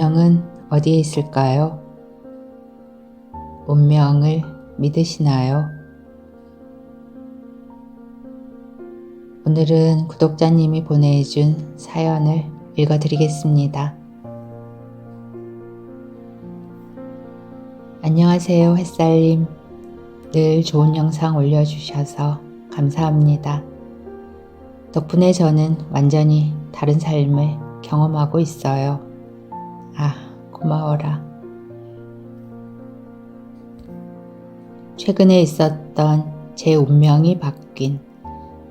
운명은 어디에 있을까요? 운명을 믿으시나요? 오늘은 구독자님이 보내준 사연을 읽어드리겠습니다. 안녕하세요, 햇살님. 늘 좋은 영상 올려주셔서 감사합니다. 덕분에 저는 완전히 다른 삶을 경험하고 있어요. 고마워라. 최근에 있었던 제 운명이 바뀐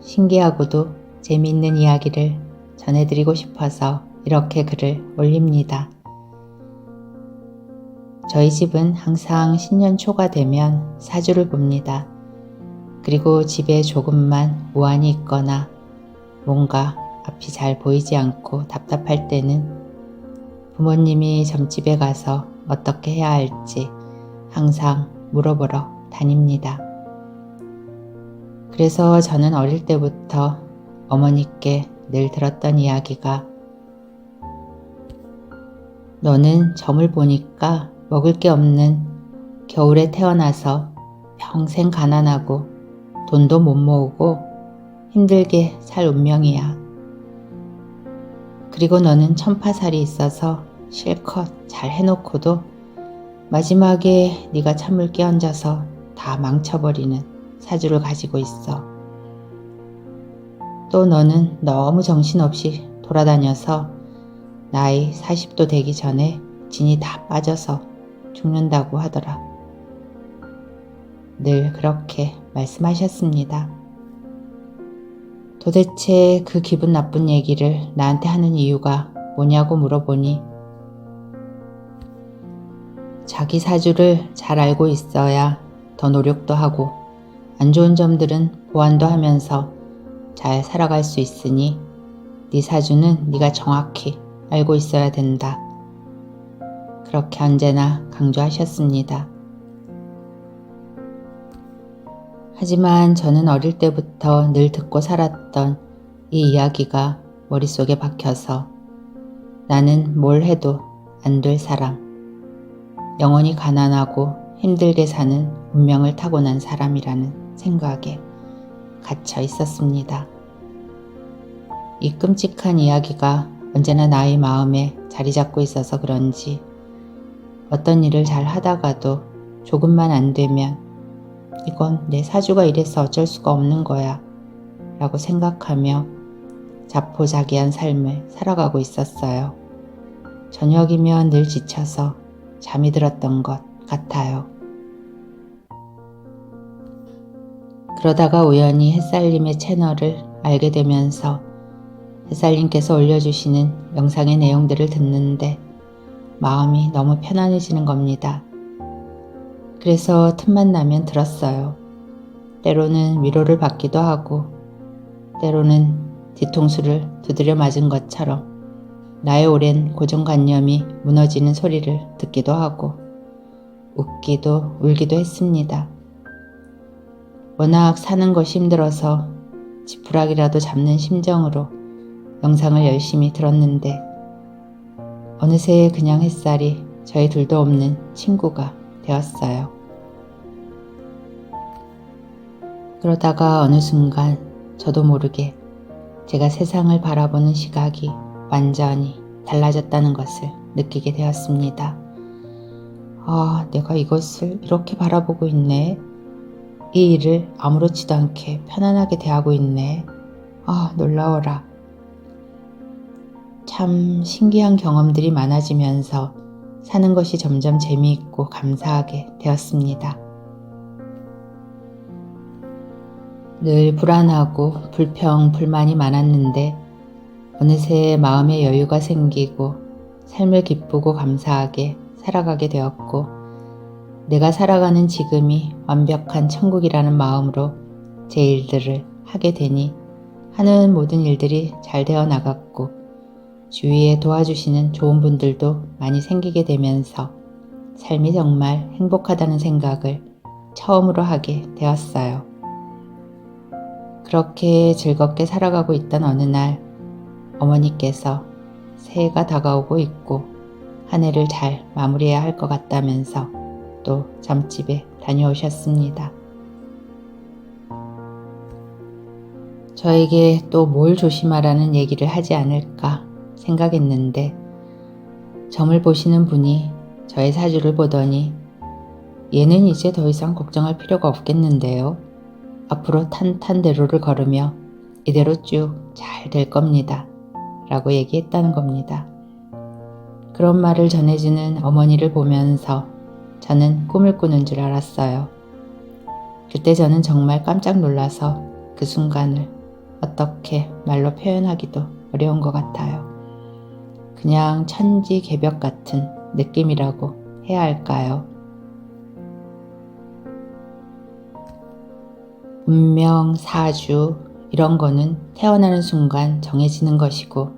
신기하고도 재미있는 이야기를 전해드리고 싶어서 이렇게 글을 올립니다. 저희 집은 항상 신년 초가 되면 사주를 봅니다. 그리고 집에 조금만 우환이 있거나 뭔가 앞이 잘 보이지 않고 답답할 때는 부모님이 점집에 가서 어떻게 해야 할지 항상 물어보러 다닙니다. 그래서 저는 어릴 때부터 어머니께 늘 들었던 이야기가 너는 점을 보니까 먹을 게 없는 겨울에 태어나서 평생 가난하고 돈도 못 모으고 힘들게 살 운명이야. 그리고 너는 천파살이 있어서 실컷 잘 해놓고도 마지막에 네가 찬물 끼얹어서 다 망쳐버리는 사주를 가지고 있어. 또 너는 너무 정신없이 돌아다녀서 나이 40도 되기 전에 진이 다 빠져서 죽는다고 하더라. 늘 그렇게 말씀하셨습니다. 도대체 그 기분 나쁜 얘기를 나한테 하는 이유가 뭐냐고 물어보니 자기 사주를 잘 알고 있어야 더 노력도 하고 안 좋은 점들은 보완도 하면서 잘 살아갈 수 있으니 네 사주는 네가 정확히 알고 있어야 된다. 그렇게 언제나 강조하셨습니다. 하지만 저는 어릴 때부터 늘 듣고 살았던 이 이야기가 머릿속에 박혀서 나는 뭘 해도 안 될 사람, 영원히 가난하고 힘들게 사는 운명을 타고난 사람이라는 생각에 갇혀 있었습니다. 이 끔찍한 이야기가 언제나 나의 마음에 자리 잡고 있어서 그런지 어떤 일을 잘 하다가도 조금만 안 되면 이건 내 사주가 이래서 어쩔 수가 없는 거야 라고 생각하며 자포자기한 삶을 살아가고 있었어요. 저녁이면 늘 지쳐서 잠이 들었던 것 같아요. 그러다가 우연히 햇살님의 채널을 알게 되면서 햇살님께서 올려주시는 영상의 내용들을 듣는데 마음이 너무 편안해지는 겁니다. 그래서 틈만 나면 들었어요. 때로는 위로를 받기도 하고 때로는 뒤통수를 두드려 맞은 것처럼 나의 오랜 고정관념이 무너지는 소리를 듣기도 하고 웃기도 울기도 했습니다. 워낙 사는 것이 힘들어서 지푸라기라도 잡는 심정으로 영상을 열심히 들었는데 어느새 그냥 햇살이 저희 둘도 없는 친구가 되었어요. 그러다가 어느 순간 저도 모르게 제가 세상을 바라보는 시각이 완전히 달라졌다는 것을 느끼게 되었습니다. 내가 이것을 이렇게 바라보고 있네. 이 일을 아무렇지도 않게 편안하게 대하고 있네. 놀라워라. 참 신기한 경험들이 많아지면서 사는 것이 점점 재미있고 감사하게 되었습니다. 늘 불안하고 불평, 불만이 많았는데 어느새 마음의 여유가 생기고 삶을 기쁘고 감사하게 살아가게 되었고 내가 살아가는 지금이 완벽한 천국이라는 마음으로 제 일들을 하게 되니 하는 모든 일들이 잘 되어 나갔고 주위에 도와주시는 좋은 분들도 많이 생기게 되면서 삶이 정말 행복하다는 생각을 처음으로 하게 되었어요. 그렇게 즐겁게 살아가고 있던 어느 날 어머니께서 새해가 다가오고 있고 한 해를 잘 마무리해야 할 것 같다면서 또 점집에 다녀오셨습니다. 저에게 또 뭘 조심하라는 얘기를 하지 않을까 생각했는데 점을 보시는 분이 저의 사주를 보더니 얘는 이제 더 이상 걱정할 필요가 없겠는데요. 앞으로 탄탄대로를 걸으며 이대로 쭉 잘 될 겁니다. 라고 얘기했다는 겁니다. 그런 말을 전해주는 어머니를 보면서 저는 꿈을 꾸는 줄 알았어요. 그때 저는 정말 깜짝 놀라서 그 순간을 어떻게 말로 표현하기도 어려운 것 같아요. 그냥 천지개벽 같은 느낌이라고 해야 할까요? 운명, 사주 이런 거는 태어나는 순간 정해지는 것이고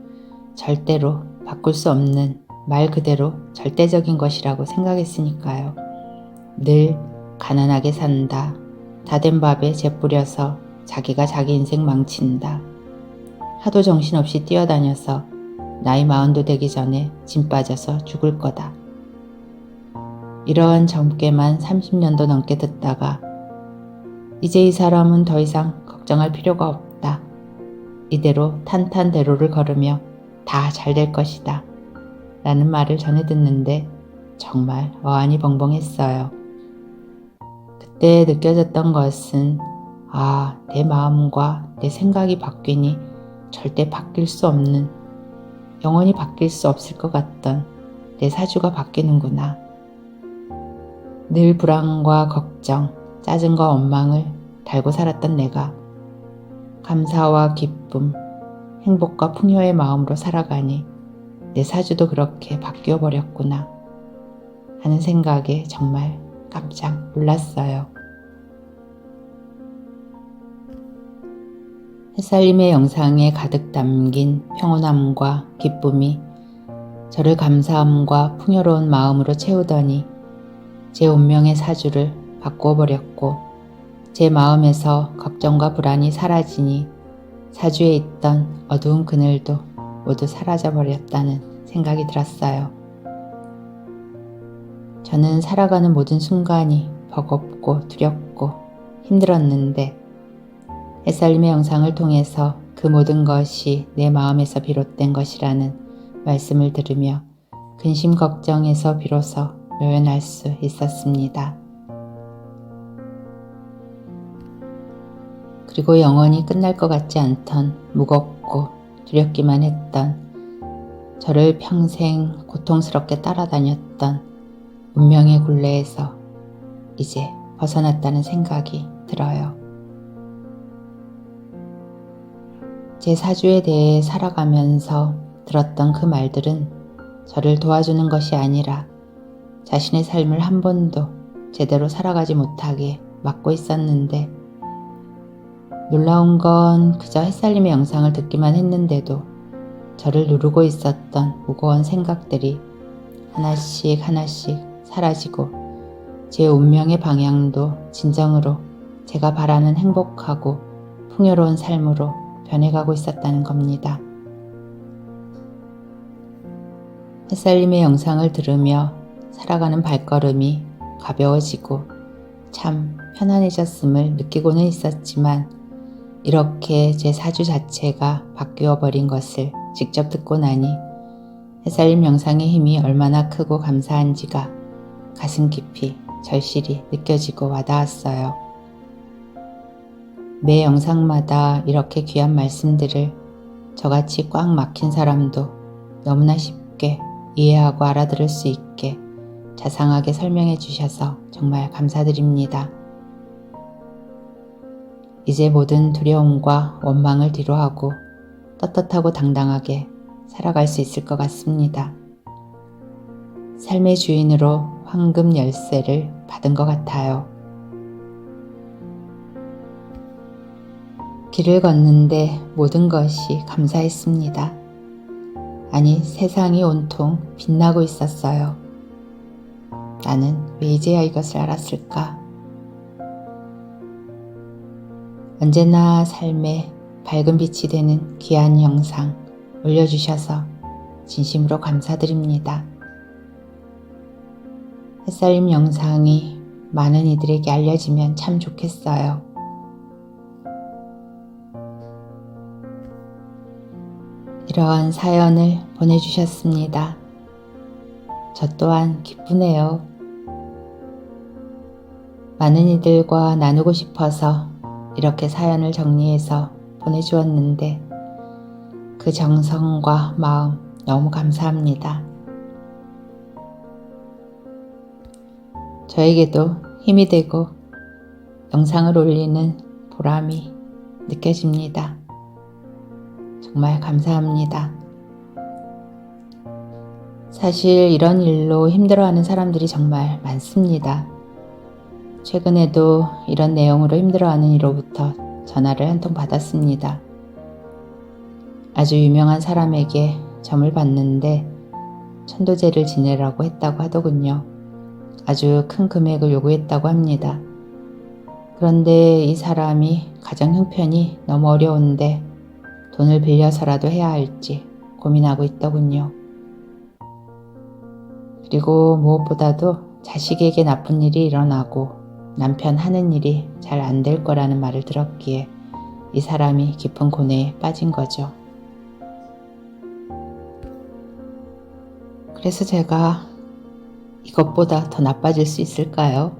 절대로 바꿀 수 없는 말 그대로 절대적인 것이라고 생각했으니까요. 늘 가난하게 산다. 다 된 밥에 재 뿌려서 자기가 자기 인생 망친다. 하도 정신없이 뛰어다녀서 나이 40도 되기 전에 짐 빠져서 죽을 거다. 이런 젊게만 30년도 넘게 듣다가 이제 이 사람은 더 이상 걱정할 필요가 없다. 이대로 탄탄대로를 걸으며 다 잘 될 것이다. 라는 말을 전해 듣는데 정말 어안이 벙벙했어요. 그때 느껴졌던 것은 내 마음과 내 생각이 바뀌니 절대 바뀔 수 없는, 영원히 바뀔 수 없을 것 같던 내 사주가 바뀌는구나. 늘 불안과 걱정, 짜증과 원망을 달고 살았던 내가 감사와 기쁨, 행복과 풍요의 마음으로 살아가니 내 사주도 그렇게 바뀌어 버렸구나 하는 생각에 정말 깜짝 놀랐어요. 햇살님의 영상에 가득 담긴 평온함과 기쁨이 저를 감사함과 풍요로운 마음으로 채우더니 제 운명의 사주를 바꾸어 버렸고 제 마음에서 걱정과 불안이 사라지니 사주에 있던 어두운 그늘도 모두 사라져 버렸다는 생각이 들었어요. 저는 살아가는 모든 순간이 버겁고 두렵고 힘들었는데 햇살님의 영상을 통해서 그 모든 것이 내 마음에서 비롯된 것이라는 말씀을 들으며 근심 걱정에서 비로소 묘연할 수 있었습니다. 그리고 영원히 끝날 것 같지 않던 무겁고 두렵기만 했던 저를 평생 고통스럽게 따라다녔던 운명의 굴레에서 이제 벗어났다는 생각이 들어요. 제 사주에 대해 살아가면서 들었던 그 말들은 저를 도와주는 것이 아니라 자신의 삶을 한 번도 제대로 살아가지 못하게 막고 있었는데 놀라운 건 그저 햇살님의 영상을 듣기만 했는데도 저를 누르고 있었던 무거운 생각들이 하나씩 하나씩 사라지고 제 운명의 방향도 진정으로 제가 바라는 행복하고 풍요로운 삶으로 변해가고 있었다는 겁니다. 햇살님의 영상을 들으며 살아가는 발걸음이 가벼워지고 참 편안해졌음을 느끼고는 있었지만 이렇게 제 사주 자체가 바뀌어 버린 것을 직접 듣고 나니 햇살님 영상의 힘이 얼마나 크고 감사한지가 가슴 깊이 절실히 느껴지고 와닿았어요. 매 영상마다 이렇게 귀한 말씀들을 저같이 꽉 막힌 사람도 너무나 쉽게 이해하고 알아들을 수 있게 자상하게 설명해 주셔서 정말 감사드립니다. 이제 모든 두려움과 원망을 뒤로하고 떳떳하고 당당하게 살아갈 수 있을 것 같습니다. 삶의 주인으로 황금 열쇠를 받은 것 같아요. 길을 걷는데 모든 것이 감사했습니다. 아니, 세상이 온통 빛나고 있었어요. 나는 왜 이제야 이것을 알았을까? 언제나 삶에 밝은 빛이 되는 귀한 영상 올려주셔서 진심으로 감사드립니다. 햇살림 영상이 많은 이들에게 알려지면 참 좋겠어요. 이런 사연을 보내주셨습니다. 저 또한 기쁘네요. 많은 이들과 나누고 싶어서 이렇게 사연을 정리해서 보내주었는데 그 정성과 마음 너무 감사합니다. 저에게도 힘이 되고 영상을 올리는 보람이 느껴집니다. 정말 감사합니다. 사실 이런 일로 힘들어하는 사람들이 정말 많습니다. 최근에도 이런 내용으로 힘들어하는 이로부터 전화를 한 통 받았습니다. 아주 유명한 사람에게 점을 봤는데 천도제를 지내라고 했다고 하더군요. 아주 큰 금액을 요구했다고 합니다. 그런데 이 사람이 가정 형편이 너무 어려운데 돈을 빌려서라도 해야 할지 고민하고 있더군요. 그리고 무엇보다도 자식에게 나쁜 일이 일어나고 남편 하는 일이 잘 안 될 거라는 말을 들었기에 이 사람이 깊은 고뇌에 빠진 거죠. 그래서 제가 이것보다 더 나빠질 수 있을까요?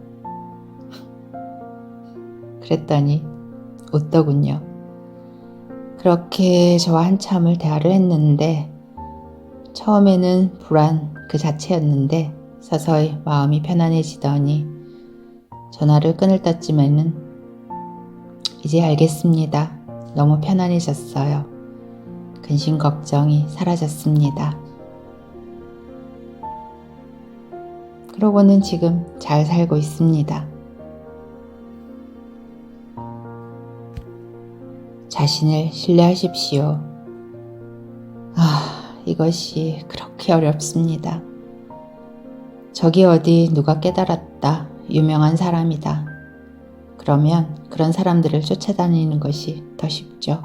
그랬더니 웃더군요. 그렇게 저와 한참을 대화를 했는데 처음에는 불안 그 자체였는데 서서히 마음이 편안해지더니 전화를 끊을 때쯤에는 이제 알겠습니다. 너무 편안해졌어요. 근심 걱정이 사라졌습니다. 그러고는 지금 잘 살고 있습니다. 자신을 신뢰하십시오. 이것이 그렇게 어렵습니다. 저기 어디 누가 깨달았다. 유명한 사람이다. 그러면 그런 사람들을 쫓아다니는 것이 더 쉽죠.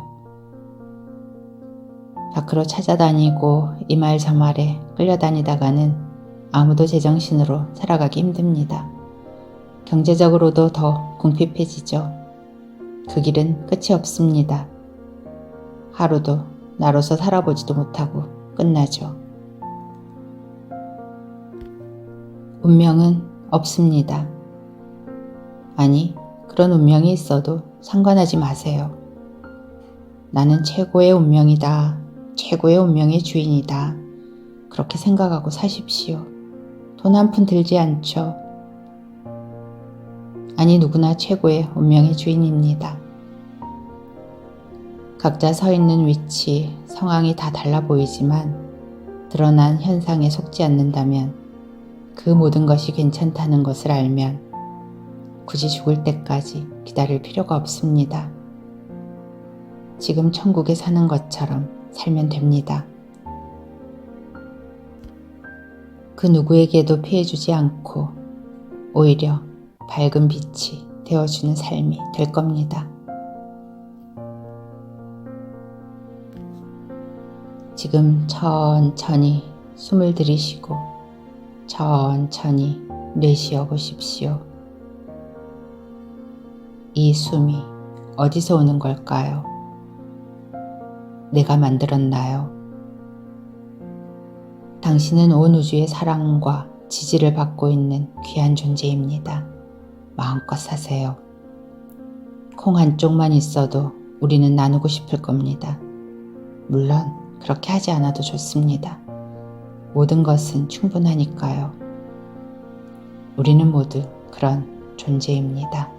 밖으로 찾아다니고 이 말 저 말에 끌려다니다가는 아무도 제정신으로 살아가기 힘듭니다. 경제적으로도 더 궁핍해지죠. 그 길은 끝이 없습니다. 하루도 나로서 살아보지도 못하고 끝나죠. 운명은 없습니다. 아니, 그런 운명이 있어도 상관하지 마세요. 나는 최고의 운명이다. 최고의 운명의 주인이다. 그렇게 생각하고 사십시오. 돈 한 푼 들지 않죠. 아니, 누구나 최고의 운명의 주인입니다. 각자 서 있는 위치, 상황이 다 달라 보이지만 드러난 현상에 속지 않는다면 그 모든 것이 괜찮다는 것을 알면 굳이 죽을 때까지 기다릴 필요가 없습니다. 지금 천국에 사는 것처럼 살면 됩니다. 그 누구에게도 피해주지 않고 오히려 밝은 빛이 되어주는 삶이 될 겁니다. 지금 천천히 숨을 들이쉬고 천천히 내쉬어 보십시오. 이 숨이 어디서 오는 걸까요? 내가 만들었나요? 당신은 온 우주의 사랑과 지지를 받고 있는 귀한 존재입니다. 마음껏 사세요. 콩 한쪽만 있어도 우리는 나누고 싶을 겁니다. 물론 그렇게 하지 않아도 좋습니다. 모든 것은 충분하니까요. 우리는 모두 그런 존재입니다.